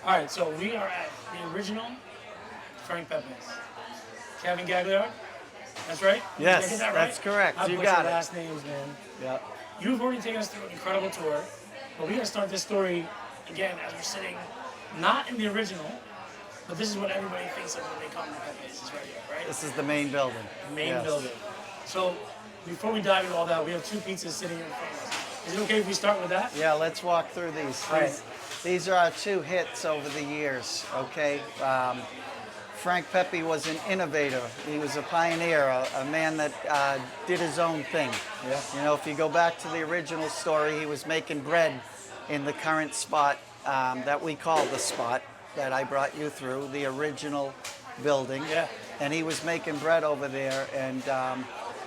All right, so we are at the original Frank Pepe's. Kevin Gagliard, that's right? Yes, Did I get that right? that's correct. I You butcher got it. last names, man. Yeah. You've already taken us through an incredible tour, but we're gonna start this story again as we're sitting, not in the original, but this is what everybody thinks of when they come to Pepe's. Is right here, right? This is the main building. The main Yes. building. So before we dive into all that, we have two pizzas sitting here in front of us. Is it okay if we start with that? Yeah, let's walk through these. All right. These are our two hits over the years, okay? Frank Pepe was an innovator. He was a pioneer, a man that did his own thing. Yeah. You know, if you go back to the original story, he was making bread in the current spot that we call the spot that I brought you through, the original building. Yeah. And he was making bread over there, and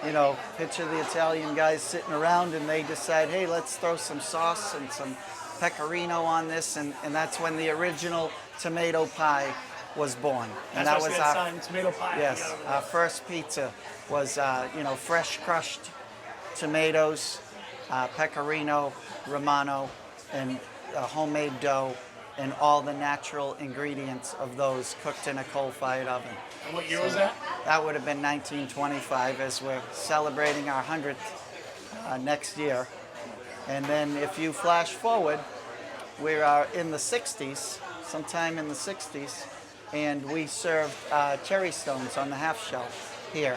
you know, picture the Italian guys sitting around, and they decide, hey, let's throw some sauce and some pecorino on this, and that's when the original tomato pie was born. And That's that what's was our sign, tomato pie. yes, our first pizza was you know, fresh crushed tomatoes, pecorino, romano, and homemade dough, and all the natural ingredients of those cooked in a coal-fired oven. And what year was that? That would have been 1925, as we're celebrating our 100th next year. And then if you flash forward, we are in the 60s, sometime in the 60s, and we served cherry stones on the half shell here.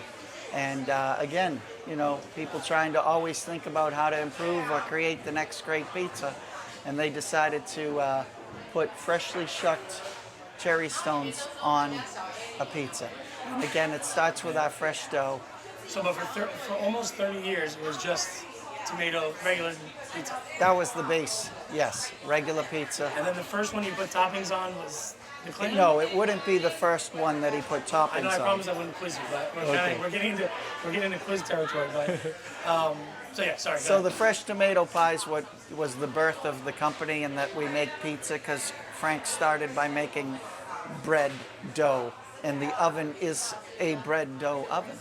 And again, you know, people trying to always think about how to improve or create the next great pizza, and they decided to put freshly shucked cherry stones on a pizza. And again, it starts with our fresh dough. So, but for almost 30 years, it was just tomato, regular pizza. That was the base, yes, regular pizza. And then the first one you put toppings on was the clam? No, it wouldn't be the first one that he put I toppings know, I on. promise I wouldn't quiz you, but we're getting into quiz territory. But so yeah, sorry. So the fresh tomato pie is what was the birth of the company, and that we make pizza because Frank started by making bread dough, and the oven is a bread dough oven.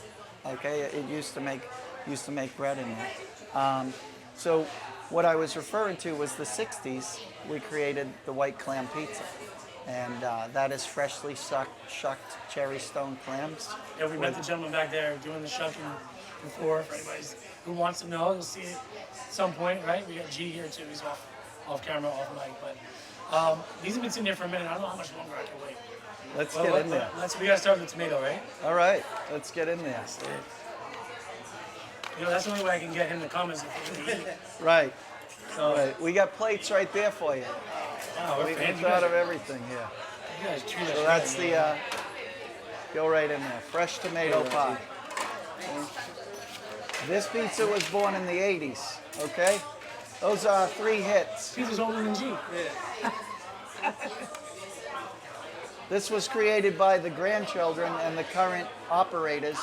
Okay, it used to make bread in there. So what I was referring to was the 60s. We created the White Clam pizza, and that is freshly shucked cherry stone clams. Yeah, we met the gentleman back there doing the shucking before. For anybody who wants to know, you'll see it at some point, right? We got G here too. He's off camera, off mic. But these have been sitting there for a minute. I don't know how much longer I can wait. Let's get in there. We gotta start with the tomato, right? All right, let's get in there. You know, that's the only way I can get him to comments if we eat. Right. So, Right. We got plates right there for you. wow, we're We fans. You thought guys, of everything here. you guys treat us So right, that's man. go right in there. Fresh tomato pie. This pizza was born in the 80s, okay? Those are 3 hits. Pizza's older than G. This was created by the grandchildren and the current operators,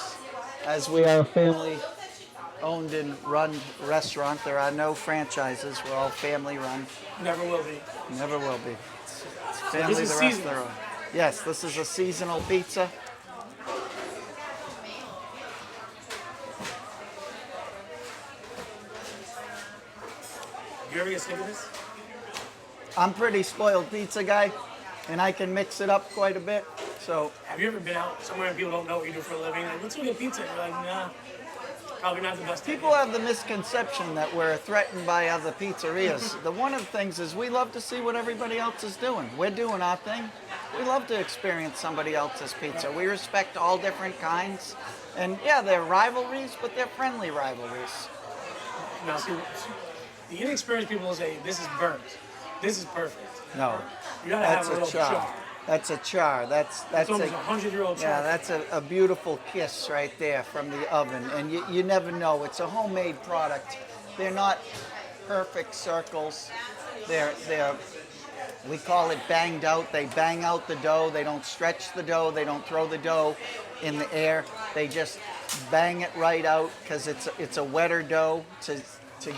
as we are a family owned and run restaurant. There are no franchises. We're all family run. Never will be. Never will be. It's family this is the rest seasonal. their own. Yes, this is a seasonal pizza. You ever get sick of this? I'm pretty spoiled pizza guy, and I can mix it up quite a bit. So Have you ever been out somewhere and people don't know what you do for a living? Like, let's go get pizza. You're like, nah, probably not the best. people have the misconception that we're threatened by other pizzerias. One of the things is we love to see what everybody else is doing. We're doing our thing. We love to experience somebody else's pizza. We respect all different kinds. And yeah, they're rivalries, but they're friendly rivalries. Now, see, the inexperienced people will say, this is burnt. This is perfect. No, You gotta that's have a a little char. char. That's a char. That's It's almost a 100-year-old char. yeah. That's a beautiful kiss right there from the oven, and you never know. It's a homemade product. They're not perfect circles. They're we call it banged out. They bang out the dough. They don't stretch the dough. They don't throw the dough in the air. They just bang it right out because it's a wetter dough to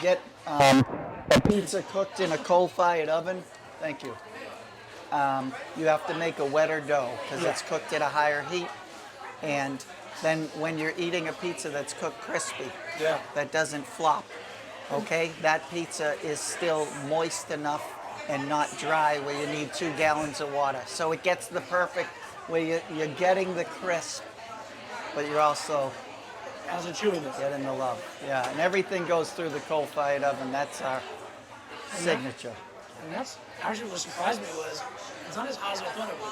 get a pizza cooked in a coal-fired oven. Thank you. You have to make a wetter dough because it's cooked at a higher heat. And then when you're eating a pizza that's cooked crispy, Yeah. that doesn't flop, okay? That pizza is still moist enough and not dry where you need 2 gallons of water. So it gets the perfect where you're getting the crisp, but you're also How's it chewing this? getting the love. Yeah, and everything goes through the coal-fired oven. That's our signature. And that's actually what surprised me was it's not as hot as I thought it would.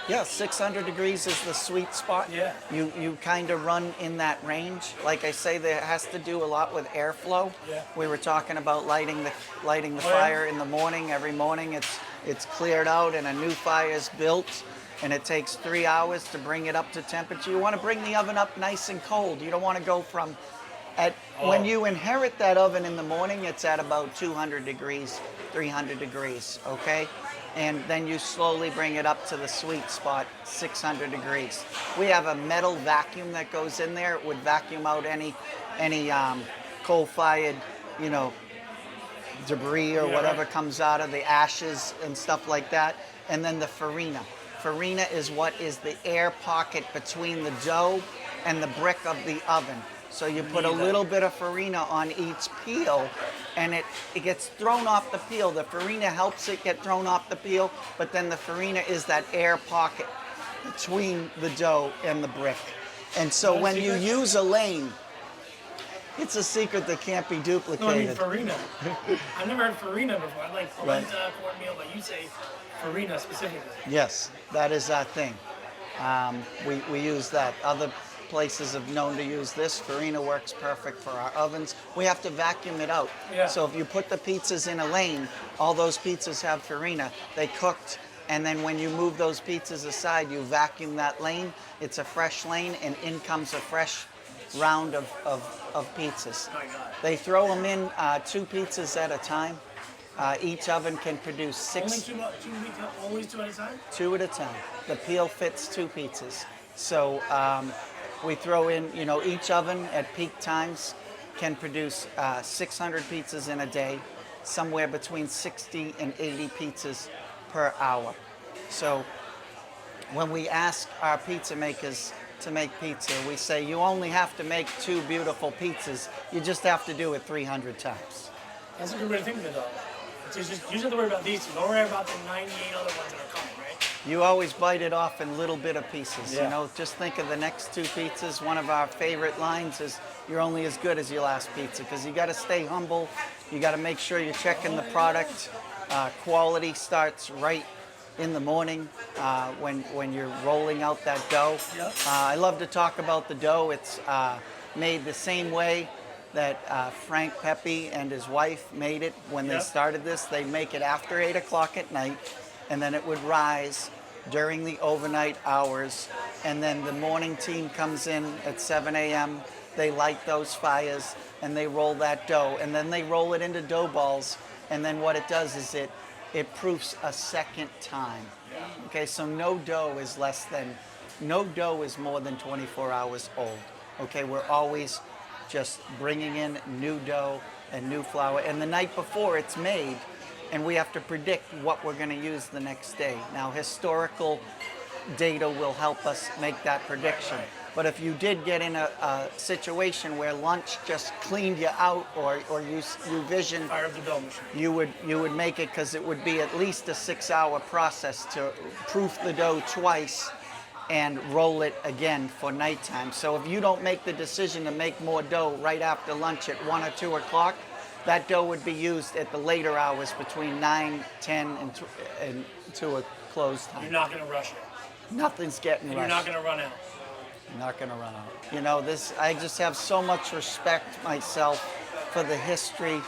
Yeah, 600 degrees is the sweet spot. Yeah. You kind of run in that range. Like I say, there has to do a lot with airflow. Yeah. We were talking about lighting the yeah. fire in the morning. Every morning it's cleared out and a new fire is built, and it takes 3 hours to bring it up to temperature. You want to bring the oven up nice and cold. You don't want to go from when you inherit that oven in the morning, it's at about 200 degrees, 300 degrees, okay? And then you slowly bring it up to the sweet spot, 600 degrees. We have a metal vacuum that goes in there. It would vacuum out any coal-fired, debris or whatever comes out of the ashes and stuff like that. And then the farina. Farina is what is the air pocket between the dough and the brick of the oven. So you put a little bit of farina on each peel, and it gets thrown off the peel. The farina helps it get thrown off the peel, but then the farina is that air pocket between the dough and the brick. And so when you use a lane, it's a secret that can't be duplicated. No, I mean farina. I've never heard farina before. I like polenta, cornmeal, but you say farina specifically. Yes, that is our thing. We use that. Other places have known to use this. Farina works perfect for our ovens. We have to vacuum it out. Yeah. So if you put the pizzas in a lane, all those pizzas have farina. They cooked, and then when you move those pizzas aside, you vacuum that lane. It's a fresh lane, and in comes a fresh round of pizzas. My God. They throw them in 2 pizzas at a time. Each oven can produce 6. Always two at a time? 2 at a time. The peel fits 2 pizzas. So we throw in, each oven at peak times can produce 600 pizzas in a day, somewhere between 60 and 80 pizzas per hour. So when we ask our pizza makers to make pizza, we say you only have to make 2 beautiful pizzas. You just have to do it 300 times. That's a good way to think of it, though. You just have to worry about these 2. Don't worry about the 98 other ones that are coming, right? You always bite it off in little bit of pieces. Just think of the next 2 pizzas. One of our favorite lines is you're only as good as your last pizza, because you got to stay humble. You got to make sure you're checking the product. Quality starts right in the morning when you're rolling out that dough. Yep. I love to talk about the dough. It's made the same way that Frank Pepe and his wife made it when they started this. They make it after 8 o'clock at night, and then it would rise during the overnight hours, and then the morning team comes in at 7 a.m. They light those fires, and they roll that dough, and then they roll it into dough balls, and then what it does is it proofs a second time. Okay, so no dough is more than 24 hours old. Okay, we're always just bringing in new dough and new flour, and the night before it's made, and we have to predict what we're going to use the next day. Now, historical data will help us make that prediction. But if you did get in a situation where lunch just cleaned you out, or you vision, Fire up the dough machine. you would make it, because it would be at least a 6-hour process to proof the dough twice and roll it again for nighttime. So if you don't make the decision to make more dough right after lunch at 1 or 2 o'clock, that dough would be used at the later hours between 9, 10, and to a close time. You're not going to rush it. Nothing's getting rushed. You're not going to run out. Not going to run out. I just have so much respect myself for the history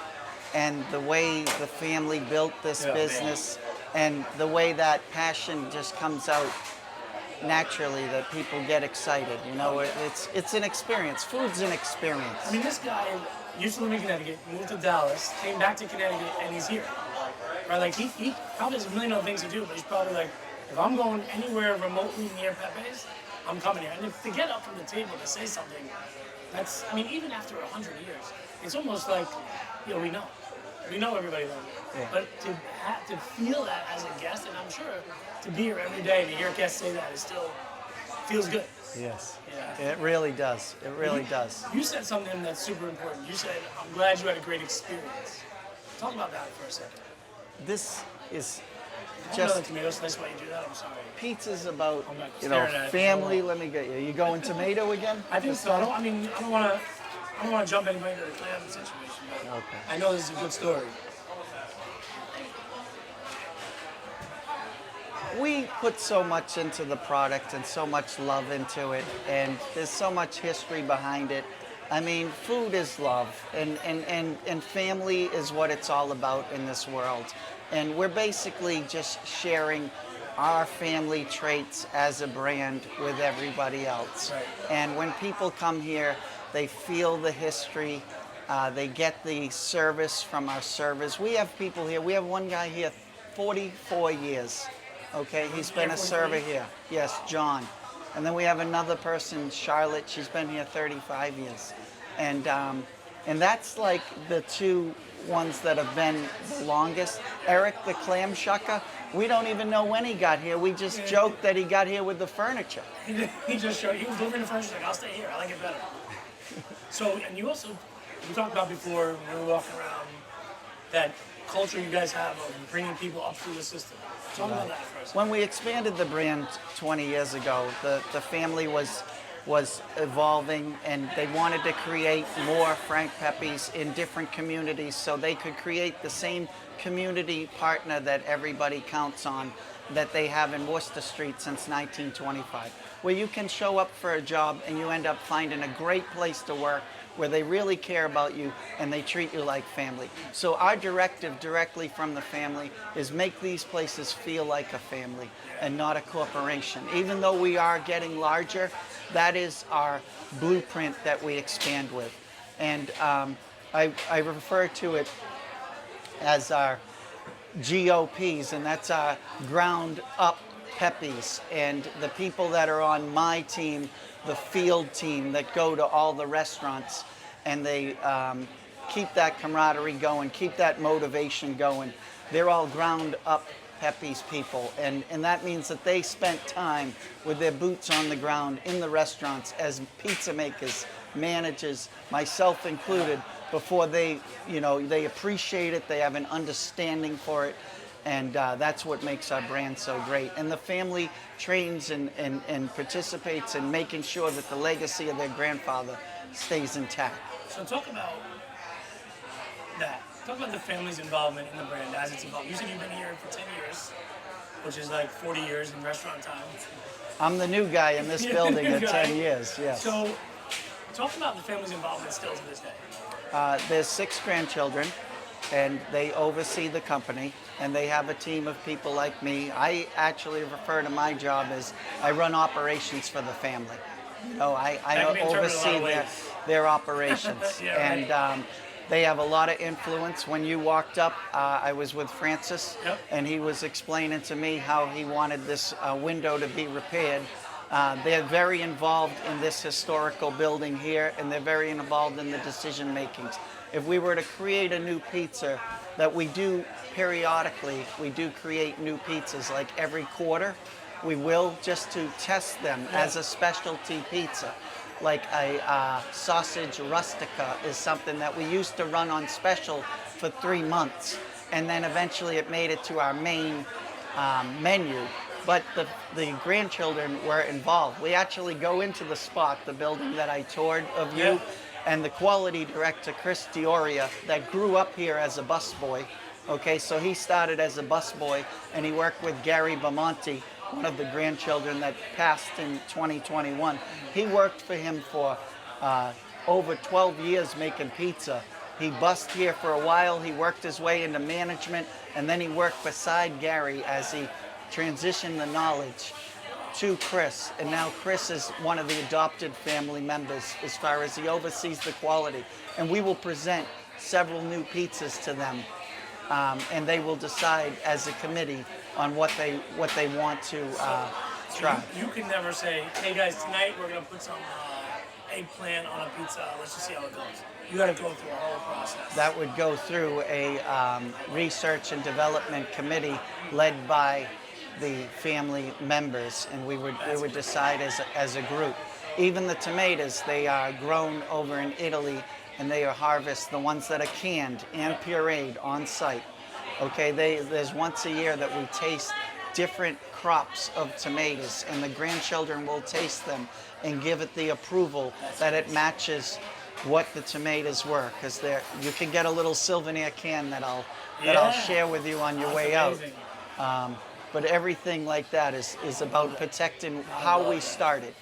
and the way the family built this business, and the way that passion just comes out naturally, that people get excited. It's an experience. Food's an experience. I mean, this guy used to live in Connecticut, moved to Dallas, came back to Connecticut, and he's here. Right? Like, he probably has a million other things to do, but he's probably like, if I'm going anywhere remotely near Pepe's, I'm coming here. And to get up from the table to say something, even after 100 years, it's almost like, we know. We know everybody there. Yeah. But to feel that as a guest, and I'm sure to be here every day and to hear guests say that, it still feels good. Yes. Yeah. It really does. It really does. You said something that's super important. You said, I'm glad you had a great experience. Talk about that for a second. this is I don't know the just tomatoes. That's why you do that. I'm sorry. pizza's about I'm not you know staring at it. family. Let me get you. You going tomato again? I think so. I don't want to jump anybody to the clam situation, but Okay. I know this is a good story. We put so much into the product and so much love into it, and there's so much history behind it. I mean, food is love, and family is what it's all about in this world. And we're basically just sharing our family traits as a brand with everybody else. Right. And when people come here, they feel the history, they get the service from our servers. We have people here, we have one guy here 44 years. Okay, he's been a server here. Yes, John. And then we have another person, Charlotte. She's been here 35 years. And that's like the two ones that have been the longest. Eric, the clam shucker, we don't even know when he got here. We just joked that he got here with the furniture. He just showed, he was delivering the furniture, like, I'll stay here, I like it better. So, and you also, we talked about before when we were walking around, that culture you guys have of bringing people up through the system. Talk about that first. When we expanded the brand 20 years ago, the family was evolving, and they wanted to create more Frank Pepe's in different communities so they could create the same community partner that everybody counts on that they have in Worcester Street since 1925, where you can show up for a job and you end up finding a great place to work where they really care about you and they treat you like family. So our directive directly from the family is make these places feel like a family and not a corporation. Even though we are getting larger, that is our blueprint that we expand with. And I refer to it as our GOPs, and that's our ground up Peppies. And the people that are on my team, the field team that go to all the restaurants, and they keep that camaraderie going, keep that motivation going. They're all ground up Pepe's people, and that means that they spent time with their boots on the ground in the restaurants as pizza makers, managers, myself included, before they appreciate it, they have an understanding for it, and that's what makes our brand so great. And the family trains and participates in making sure that the legacy of their grandfather stays intact. So talk about that. Talk about the family's involvement in the brand as it's evolved. You said you've been here for 10 years, which is like 40 years in restaurant time. I'm the new guy in this building at 10 years, yes. So talk about the family's involvement still to this day. There's 6 grandchildren, and they oversee the company, and they have a team of people like me. I actually refer to my job as I run operations for the family. You know, I oversee their operations. Yeah, and right. they have a lot of influence. When you walked up, I was with Francis, Yep. and he was explaining to me how he wanted this window to be repaired. They're very involved in this historical building here, and they're very involved in the decision makings. If we were to create a new pizza, that we do periodically, we do create new pizzas like every quarter. We will, just to test them as a specialty pizza. Like a sausage rustica is something that we used to run on special for 3 months, and then eventually it made it to our main menu. But the grandchildren were involved. We actually go into the spot, the building that I toured of you, Yeah. and the quality director, Chris Dioria, that grew up here as a busboy. Okay, so he started as a busboy, and he worked with Gary Bamonte, one of the grandchildren that passed in 2021. He worked for him for over 12 years making pizza. He bussed here for a while, he worked his way into management, and then he worked beside Gary as he transitioned the knowledge to Chris. And now Chris is one of the adopted family members as far as he oversees the quality. And we will present several new pizzas to them, and they will decide as a committee on what they want to try. You can never say, hey guys, tonight we're gonna put some eggplant on a pizza. Let's just see how it goes. You got to go through a whole process. That would go through a research and development committee led by the family members, and we would decide as a group. Even the tomatoes, they are grown over in Italy, and they are harvested, the ones that are canned and pureed on site. Okay, there's once a year that we taste different crops of tomatoes, and the grandchildren will taste them and give it the approval that it matches what the tomatoes were. Because you can get a little souvenir can that I'll share with you on your way amazing. out. But everything like that is about protecting how we started.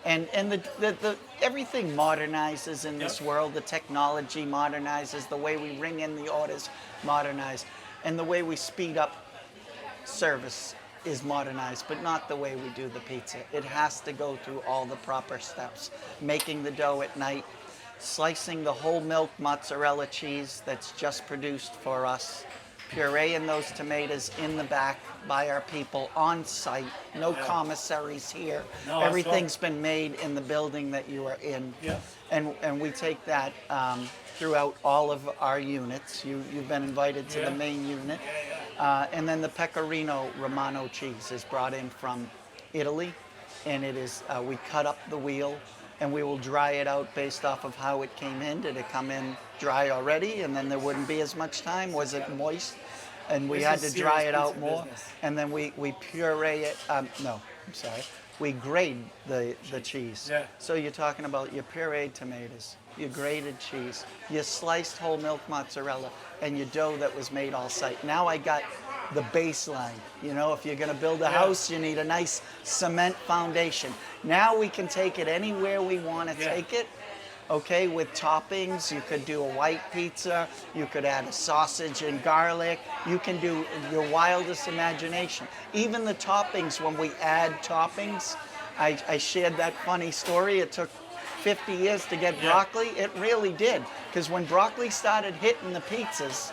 And the everything modernizes in this world. The technology modernizes, the way we ring in the orders modernize, and the way we speed up service is modernized, but not the way we do the pizza. It has to go through all the proper steps. Making the dough at night, slicing the whole milk mozzarella cheese that's just produced for us, pureeing those tomatoes in the back by our people on site. No commissaries here. No, Everything's been made in the building that you are in. Yeah. And we take that throughout all of our units. You've been invited to the main unit. And then the Pecorino Romano cheese is brought in from Italy, and it is we cut up the wheel, and we will dry it out based off of how it came in. Did it come in dry already, and then there wouldn't be as much time? Was it moist? And we had to dry it out more. And then we puree it. No, I'm sorry. We grade the cheese. Yeah. So you're talking about your pureed tomatoes, your grated cheese, your sliced whole milk mozzarella, and your dough that was made all site. Now I got the baseline. You know, if you're going to build a house, you need a nice cement foundation. Now we can take it anywhere we want to take it. Okay, with toppings, you could do a white pizza, you could add a sausage and garlic, you can do your wildest imagination. Even the toppings, when we add toppings, I shared that funny story. It took 50 years to get broccoli. It really did, because when broccoli started hitting the pizzas,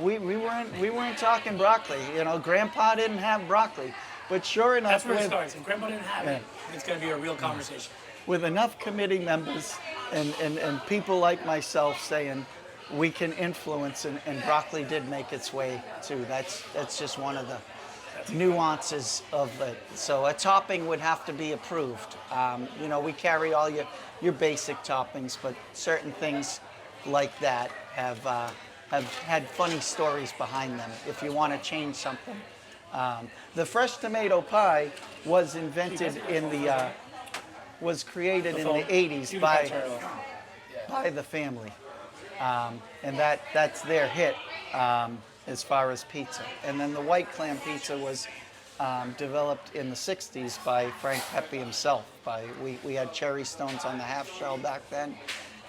we weren't talking broccoli. You know, Grandpa didn't have broccoli, but sure enough, That's where it starts. If Grandpa didn't have it, it's going to be a real conversation. With enough committee members and people like myself saying we can influence, and broccoli did make its way too. That's just one of the nuances of it. So a topping would have to be approved. You know, we carry all your basic toppings, but certain things like that have had funny stories behind them if you want to change something. The fresh tomato pie was invented was created in the 80s by the family. And that's their hit as far as pizza. And then the White Clam pizza was developed in the 60s by Frank Pepe himself. We had cherry stones on the half shell back then,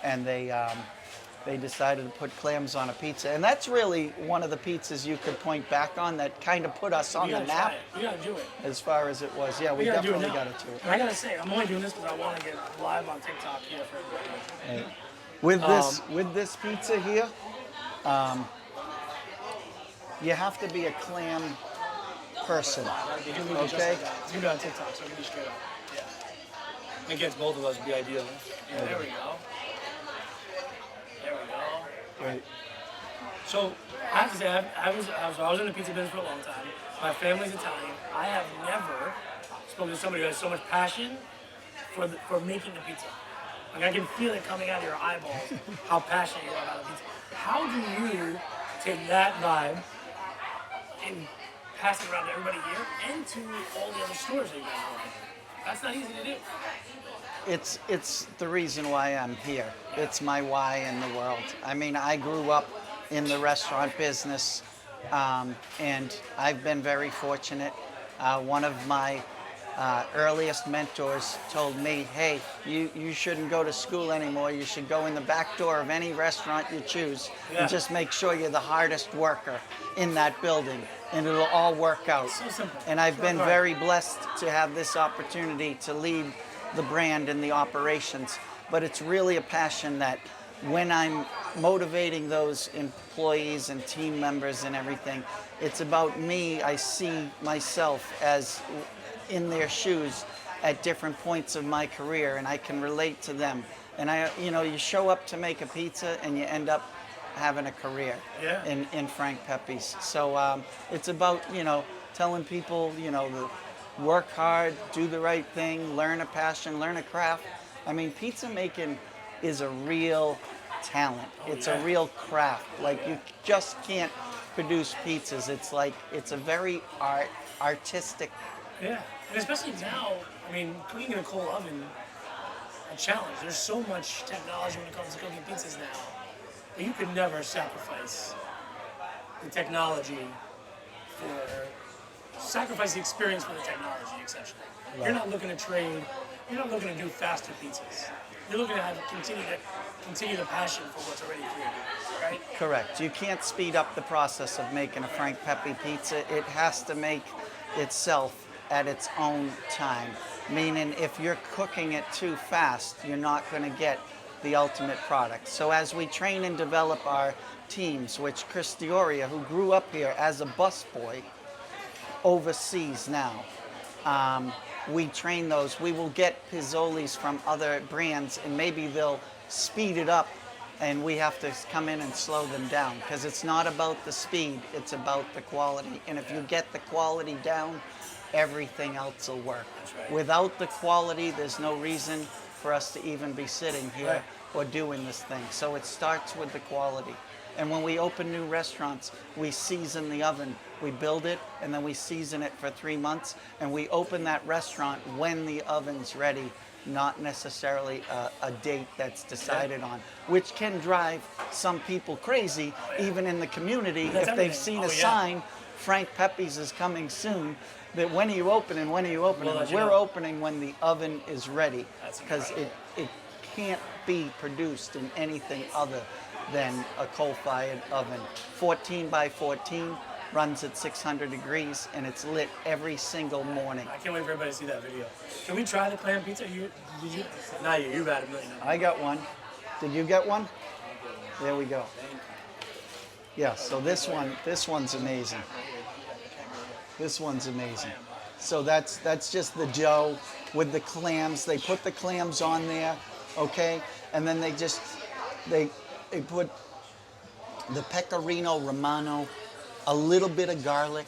and they decided to put clams on a pizza. And that's really one of the pizzas you could point back on that kind of put us on the map. We gotta do it. As far as it was. Yeah, we definitely got to do it. And I gotta say, I'm only doing this because I want to get live on TikTok here for everybody. With this pizza here, you have to be a clam person. Okay? It's gonna be on TikTok, so I'm gonna be straight up. Yeah. Against both of us would be ideal. Yeah, there we go. There we go. Right. So I have to say, I was in the pizza business for a long time. My family's Italian. I have never spoken to somebody who has so much passion for making a pizza. Like I can feel it coming out of your eyeballs, how passionate you are about a pizza. How do you take that vibe and pass it around to everybody here and to all the other stores that you guys own? That's not easy to do. It's the reason why I'm here. It's my why in the world. I mean, I grew up in the restaurant business, and I've been very fortunate. One of my earliest mentors told me, hey, you shouldn't go to school anymore. You should go in the back door of any restaurant you choose and just make sure you're the hardest worker in that building, and it'll all work out. So simple. And I've been very blessed to have this opportunity to lead the brand and the operations. But it's really a passion that when I'm motivating those employees and team members and everything, it's about me. I see myself as in their shoes at different points of my career, and I can relate to them. And you show up to make a pizza and you end up having a career in Frank Pepe's. So it's about, telling people, work hard, do the right thing, learn a passion, learn a craft. I mean, pizza making is a real talent. It's yeah. a real craft. Like you just can't produce pizzas. It's a very artistic. Yeah, and especially now, I mean, cooking in a coal oven, a challenge. There's so much technology when it comes to cooking pizzas now, but you could never sacrifice the technology sacrifice the experience for the technology, essentially. Right. You're not looking to trade, you're not looking to do faster pizzas. You're looking to continue the passion for what's already created, right? Correct. You can't speed up the process of making a Frank Pepe pizza. It has to make itself at its own time. Meaning if you're cooking it too fast, you're not going to get the ultimate product. So as we train and develop our teams, which Chris Dioria, who grew up here as a busboy, overseas now, we train those. We will get pizzolis from other brands, and maybe they'll speed it up, and we have to come in and slow them down, because it's not about the speed, it's about the quality. And if you get the quality down, everything else will work. Right. Without the quality, there's no reason for us to even be sitting here Right. or doing this thing. So it starts with the quality. And when we open new restaurants, we season the oven. We build it, and then we season it for 3 months, and we open that restaurant when the oven's ready, not necessarily a date that's decided on, which can drive some people crazy, even in the community, That's if they've everything. seen Oh, a yeah. sign, Frank Pepe's is coming soon, that when are you opening, when are you opening? We'll let you We're know. opening when the oven is ready, That's because incredible. it can't be produced in anything other than a coal-fired oven. 14 by 14, runs at 600 degrees, and it's lit every single morning. I can't wait for everybody to see that video. Can we try the clam pizza? Did you? Not you. You've had a million of them. I got one. Did you get one? There we go. Yeah, so this one's amazing. This one's amazing. So that's just the dough with the clams. They put the clams on there, okay? And then they put the pecorino romano, a little bit of garlic,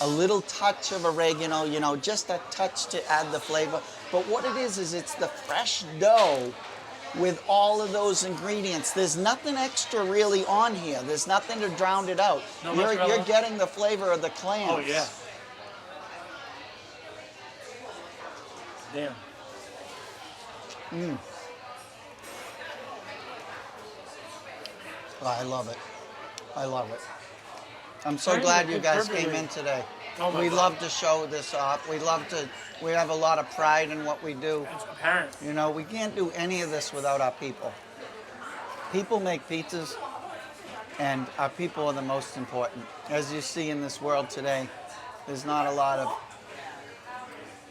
a little touch of oregano, just a touch to add the flavor. But what it is it's the fresh dough with all of those ingredients. There's nothing extra really on here. There's nothing to drown it out. No You're mozzarella? getting the flavor of the clams. Oh yeah. Damn. Oh, I love it. I love it. I'm so Thank glad you. you guys Perfectly. came in today. Oh my We God. love to show this off. We have a lot of pride in what we do. It's apparent. We can't do any of this without our people. People make pizzas, and our people are the most important. As you see in this world today, there's not a lot of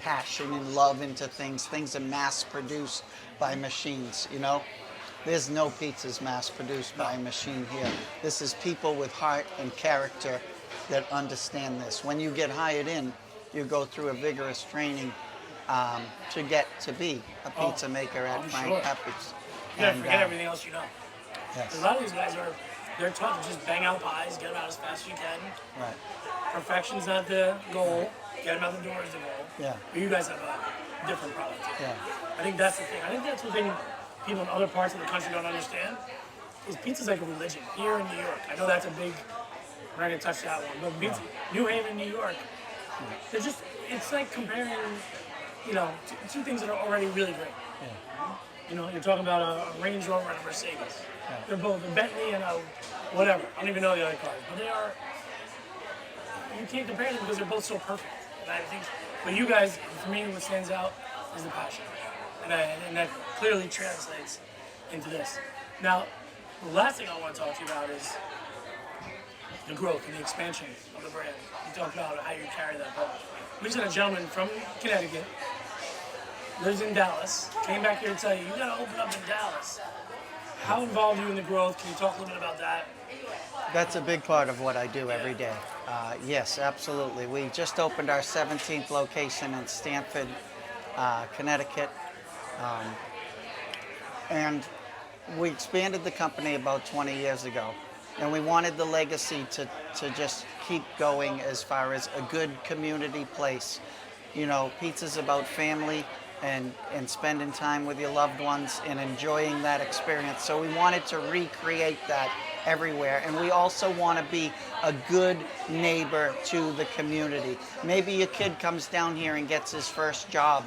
passion and love into things. Things are mass produced by machines, There's no pizzas mass produced by a machine here. This is people with heart and character that understand this. When you get hired in, you go through a vigorous training to get to be a pizza maker at I'm Frank sure. Pepe's. You gotta And, forget everything else you know. Yes. A lot of these guys they're taught to just bang out pies, get them out as fast as you can. Right. Perfection's not the goal. Get them out the door is the goal. Yeah. But you guys have a different product. Yeah. I think that's the thing. I think that's the thing people in other parts of the country don't understand. Is pizza's like a religion here in New York. I know that's a big. We're not gonna touch that one, but pizza, New Haven, New York. It's like comparing, two things that are already really great. You're talking about a Range Rover and a Mercedes. They're both a Bentley and a whatever. I don't even know the other cars, but they are. You can't compare them because they're both so perfect. And I think, but you guys, for me, what stands out is the passion, and that clearly translates into this. Now, the last thing I want to talk to you about is the growth and the expansion of the brand. You talked about how you carry that ball. We just had a gentleman from Connecticut, lives in Dallas, came back here to tell you got to open up in Dallas. How involved are you in the growth? Can you talk a little bit about that? That's a big part of what I do every day. Yes, absolutely. We just opened our 17th location in Stamford, Connecticut. And we expanded the company about 20 years ago. And we wanted the legacy to just keep going as far as a good community place. Pizza's about family. and spending time with your loved ones and enjoying that experience. So we wanted to recreate that everywhere. And we also want to be a good neighbor to the community. Maybe your kid comes down here and gets his first job.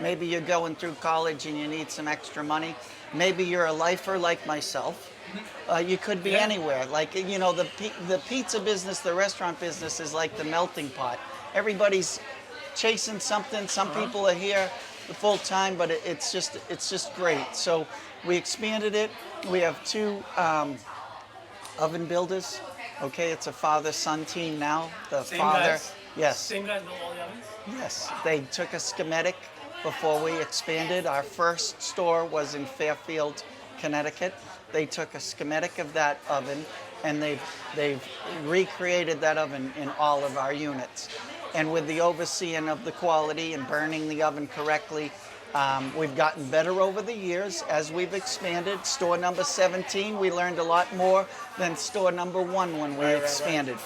Maybe you're going through college and you need some extra money. Maybe you're a lifer like myself. You could be anywhere. Like, you know, the pizza business, the restaurant business is like the melting pot. Everybody's chasing something. Some people are here full time, but it's just great. So we expanded it. We have 2 oven builders. Okay, it's a father-son team now. The Same father, guys? yes, Same guys built all the ovens? yes. They took a schematic before we expanded. Our first store was in Fairfield, Connecticut. They took a schematic of that oven, and they've recreated that oven in all of our units. And with the overseeing of the quality and burning the oven correctly, we've gotten better over the years as we've expanded. Store number 17, we learned a lot more than store number 1 when we expanded.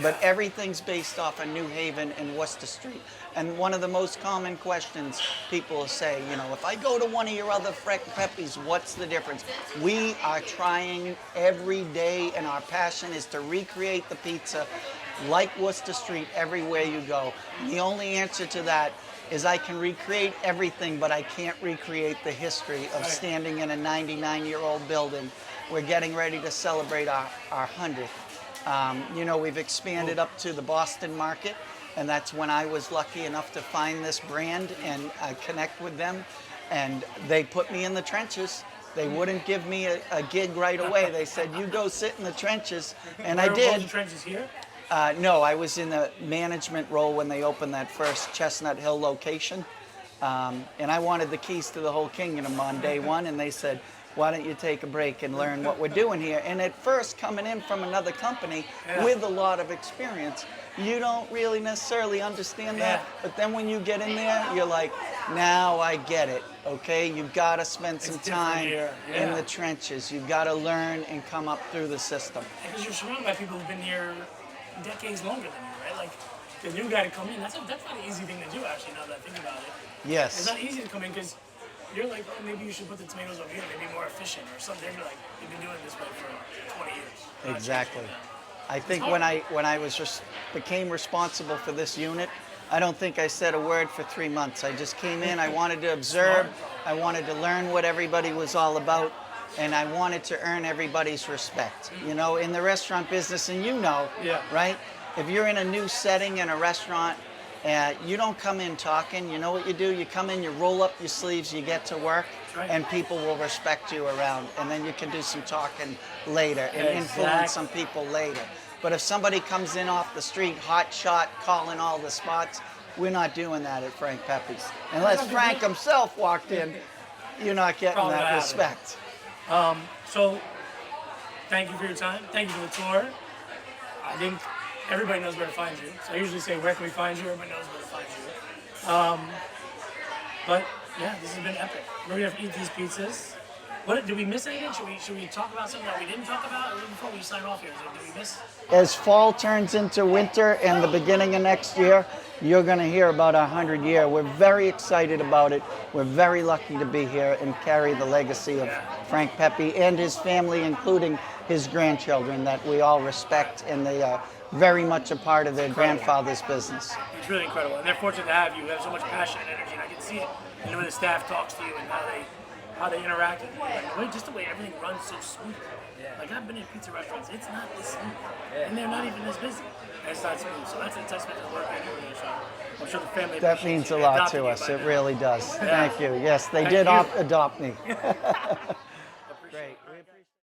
But everything's based off of New Haven and Worcester Street. And one of the most common questions people say, you know, if I go to one of your other Frank Pepe's, what's the difference? We are trying every day, and our passion is to recreate the pizza like Worcester Street everywhere you go. And the only answer to that is I can recreate everything, but I can't recreate the history of standing in a 99-year-old building. We're getting ready to celebrate our 100th. You know, we've expanded up to the Boston market, and that's when I was lucky enough to find this brand and connect with them. And they put me in the trenches. They wouldn't give me a gig right away. They said, you go sit in the trenches, and I did. Were the trenches here? No, I was in the management role when they opened that first Chestnut Hill location. And I wanted the keys to the whole kingdom on day 1, and they said, why don't you take a break and learn what we're doing here? And at first, coming in from another company with a lot of experience, you don't really necessarily understand that. But then when you get in there, you're like, now I get it, okay? You've got to spend some time in the trenches. You've got to learn and come up through the system. Because you're surrounded by people who've been here decades longer than you, right? Like, the new guy to come in, that's not an easy thing to do, actually, now that I think about it. Yes. It's not easy to come in because you're like, oh, maybe you should put the tomatoes over here, maybe more efficient or something. They're like, you've been doing this way for 20 years. Exactly. I think when I was just became responsible for this unit, I don't think I said a word for 3 months. I just came in, I wanted to observe, I wanted to learn what everybody was all about, and I wanted to earn everybody's respect. You know, in the restaurant business, and you know, right? If you're in a new setting in a restaurant, you don't come in talking. You know what you do? You come in, you roll up your sleeves, you get to work, and people will respect you around. And then you can do some talking later and influence some people later. But if somebody comes in off the street, hot shot, calling all the spots, we're not doing that at Frank Pepe's. Unless Frank himself walked in, you're not getting that respect. So, thank you for your time. Thank you for the tour. I think everybody knows where to find you. So I usually say, where can we find you? Everybody knows where to find you. But yeah, this has been epic. We're gonna have to eat these pizzas. What did we miss anything? Should we talk about something that we didn't talk about before we sign off here? Did we miss? As fall turns into winter and the beginning of next year, you're going to hear about our 100 year. We're very excited about it. We're very lucky to be here and carry the legacy of Frank Pepe and his family, including his grandchildren that we all respect, and they are very much a part of their grandfather's business. It's really incredible, and they're fortunate to have you. You have so much passion and energy, and I can see it in the way the staff talks to you and how they interact with you. Like, just the way everything runs so smooth. Like, I've been in pizza restaurants, it's not this smooth. And they're not even this busy. And it's not smooth. So that's a testament to the work they're doing. So I'm sure the family that means a lot to us. It really does. Thank you. Yes, they did adopt me. Great.